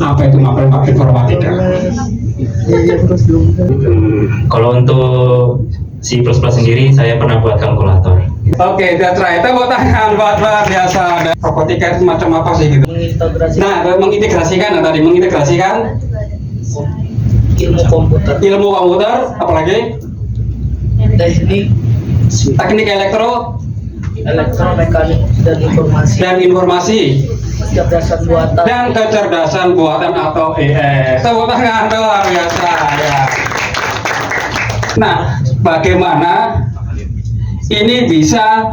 Apa itu mapel informatika? Kalau untuk C++ sendiri saya pernah buat kalkulator. Oke, that's right. Tepuk tangan buat luar biasa. Robotika itu macam apa sih gitu? Nah, mengintegrasikan tadi mengintegrasikan ilmu komputer, apalagi teknik elektromekanik dan informasi dan kecerdasan buatan atau ES. Tepuk tangan luar biasa ya. Nah, bagaimana ini bisa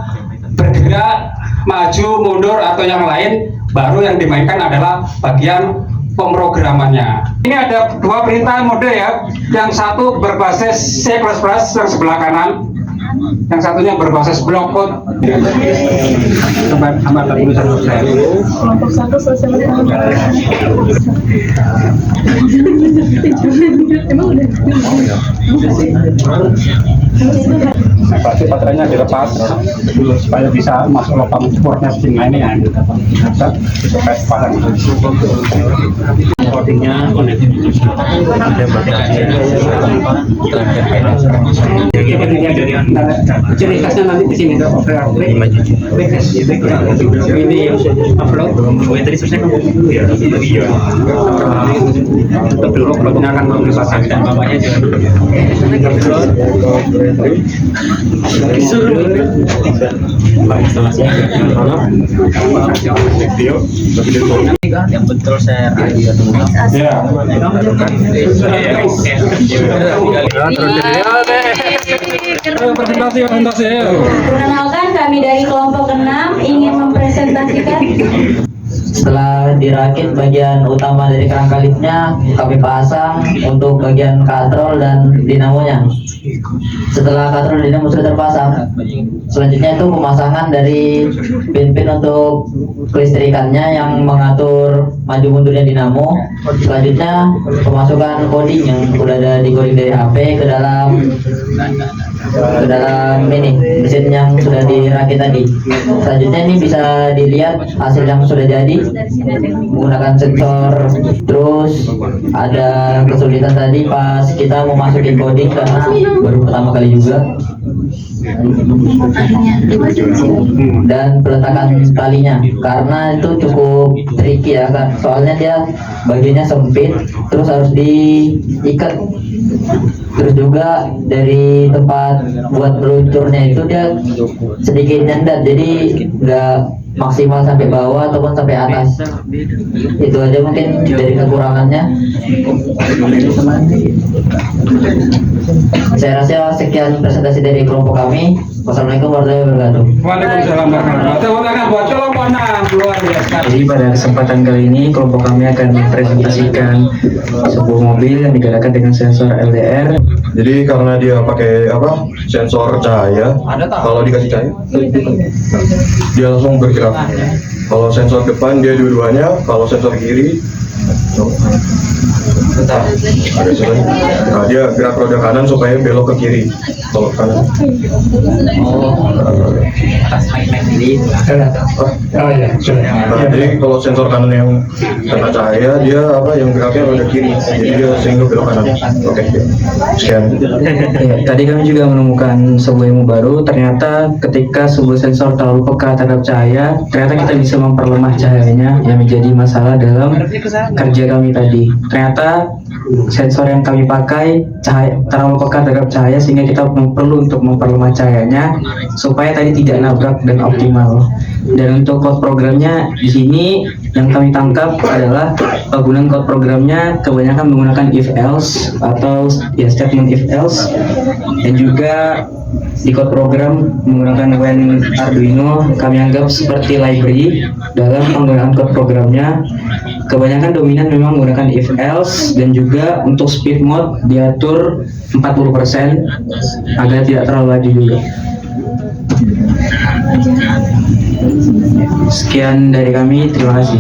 bergerak maju mundur atau yang lain, baru yang dimainkan adalah bagian pemrogramannya. Ini ada dua perintah mode ya, yang satu berbasis C++ yang sebelah kanan, yang satunya berbasis block code. Ambil tulisan saya dulu. Kelompok 1 selesai Pasti baterainya dilepas supaya bisa masuk lubang portnya sini ini ya. Supaya pasang. Codingnya konektivitas ada Ciri khasnya nanti di sini tuh ini upload. tadi selesai kamu dulu ya. Iya. Untuk dulu uploadnya akan memperluas dan bapaknya yang betul saya presentasi. Perkenalkan, kami dari kelompok 6 ingin mempresentasikan. Setelah dirakit bagian utama dari kerangka liftnya, kami pasang untuk bagian katrol dan dinamonya. Setelah katrol dan dinamo sudah terpasang, selanjutnya itu pemasangan dari pin-pin untuk kelistrikannya yang mengatur maju mundurnya dinamo. Selanjutnya pemasukan coding yang sudah ada di coding dari HP ke dalam ini mesin yang sudah dirakit tadi. Selanjutnya ini bisa dilihat hasil yang sudah jadi menggunakan sensor. Terus ada kesulitan tadi pas kita mau masukin coding karena baru pertama kali juga, dan peletakan talinya karena itu cukup tricky ya kan, soalnya dia bagiannya sempit terus harus diikat. Terus juga dari tempat buat meluncurnya itu dia sedikit nyendat, jadi nggak maksimal sampai bawah ataupun sampai atas. Itu aja mungkin dari kekurangannya. Saya rasa sekian presentasi dari kelompok kami. Wassalamualaikum warahmatullahi wabarakatuh. Waalaikumsalam warahmatullahi wabarakatuh. Buat kelompok 6 luar biasa. Jadi pada kesempatan kali ini kelompok kami akan mempresentasikan sebuah mobil yang digerakkan dengan sensor LDR. Jadi karena dia pakai sensor cahaya, kalau dikasih cahaya dia langsung bergerak. Kalau sensor depan dia dua-duanya, kalau sensor kiri ada sensor. Nah, dia gerak roda kanan supaya belok ke kiri. Kalau kanan. Nah, jadi kalau sensor kanan yang kena cahaya, dia yang geraknya roda kiri. Jadi dia sehingga belok kanan. Oke. Sekian. Ya, tadi kami juga menemukan sebuah ilmu baru. Ternyata ketika sebuah sensor terlalu peka terhadap cahaya, ternyata kita bisa memperlemah cahayanya, yang menjadi masalah dalam kerja kami tadi. Ternyata sensor yang kami pakai terlalu peka terhadap cahaya, sehingga kita perlu untuk memperlemah cahayanya supaya tadi tidak nabrak dan optimal. Dan untuk code programnya di sini yang kami tangkap adalah penggunaan code programnya kebanyakan menggunakan if else atau statement if else, dan juga di code program menggunakan when Arduino kami anggap seperti library dalam penggunaan code programnya. Kebanyakan dominan memang menggunakan if else, dan juga untuk speed mode diatur 40% agar tidak terlalu laju juga. Sekian dari kami, terima kasih.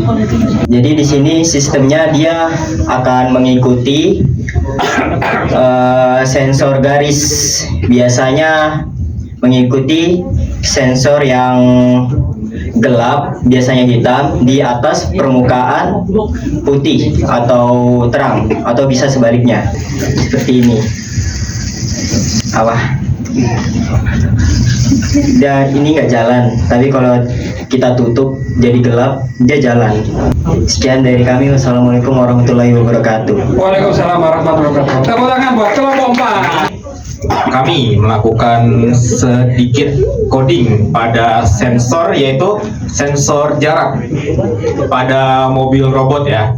Jadi di sini sistemnya dia akan mengikuti sensor garis, biasanya mengikuti sensor yang gelap, biasanya hitam, di atas permukaan putih atau terang, atau bisa sebaliknya seperti ini. Dan ini nggak jalan, tapi kalau kita tutup jadi gelap, dia jalan. Sekian dari kami. Wassalamualaikum warahmatullahi wabarakatuh. Waalaikumsalam warahmatullahi wabarakatuh. Tepuk tangan buat kelompok 4. Kami melakukan sedikit coding pada sensor, yaitu sensor jarak pada mobil robot ya.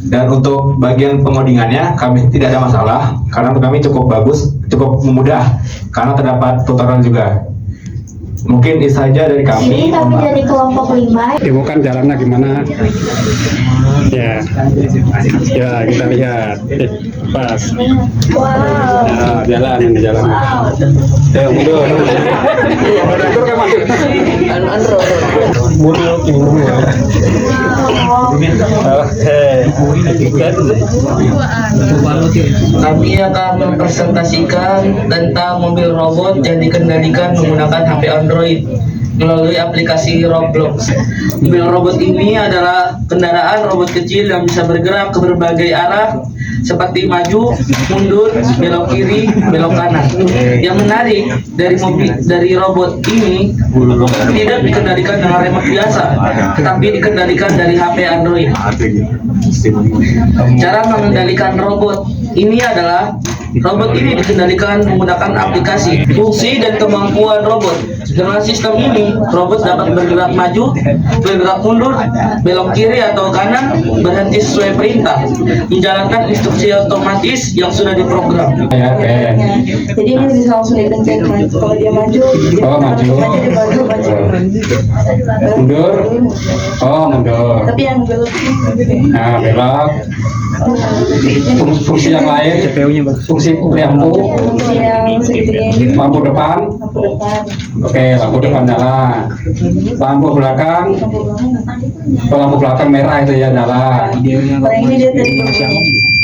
Dan untuk bagian pengodingannya kami tidak ada masalah, karena untuk kami cukup bagus, cukup mudah, karena terdapat tutorial juga. Mungkin itu saja dari kami. Ini kami dari kelompok 5. Dibukan jalannya gimana? Ya, ya kita lihat. Pas. Wow. Nah, jalan ini jalan. Ya, mundur. Mundur ke maju. Mundur ke Kami akan mempresentasikan tentang mobil robot yang dikendalikan menggunakan HP Android melalui aplikasi Roblox. Mobil robot ini adalah kendaraan robot kecil yang bisa bergerak ke berbagai arah seperti maju, mundur, belok kiri, belok kanan. Yang menarik dari robot ini tidak dikendalikan dengan remote biasa, tetapi dikendalikan dari HP Android. Cara mengendalikan robot ini adalah robot ini dikendalikan menggunakan aplikasi, fungsi dan kemampuan robot. Dengan sistem ini, robot dapat bergerak maju, bergerak mundur, belok kiri atau kanan, berhenti sesuai perintah, menjalankan instruksi otomatis yang sudah diprogram. Ya, oke. Jadi ini bisa langsung dipencet. Kalau dia maju, Oh, maju. maju. Mundur. Oh, mundur. Tapi yang belok ini. Nah, belok. Fungsi yang lain, fungsi lampu, Fungsi yang segitiga ini. lampu depan. Lampu depan. Oke, lampu depan nyala. Lampu belakang, lampu belakang merah itu ya nyala. Kalau ini dia dari bunyinya.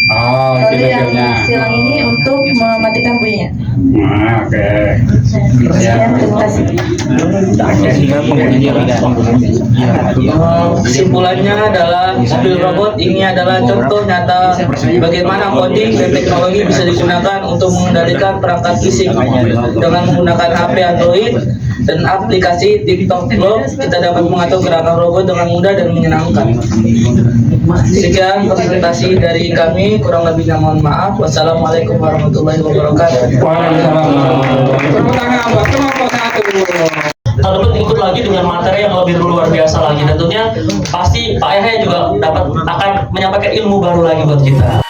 Oh, Kalau itu yang filmnya. silang ini untuk mematikan bunyinya. Nah, oke. Ya. Sekian, terima kasih. Kesimpulannya adalah mobil robot ini adalah contoh nyata bagaimana coding dan teknologi bisa digunakan untuk mengendalikan perangkat fisik. Dengan menggunakan HP Android dan aplikasi TikTok Globe, kita dapat mengatur gerakan robot dengan mudah dan menyenangkan. Sekian presentasi dari kami, kurang lebihnya mohon maaf. Wassalamualaikum warahmatullahi wabarakatuh. Waalaikumsalam. Tepuk tangan buat kelompok 1. Hal dapat ikut lagi dengan materi yang lebih luar biasa lagi. Tentunya pasti Pak Yahya juga akan menyampaikan ilmu baru lagi buat kita.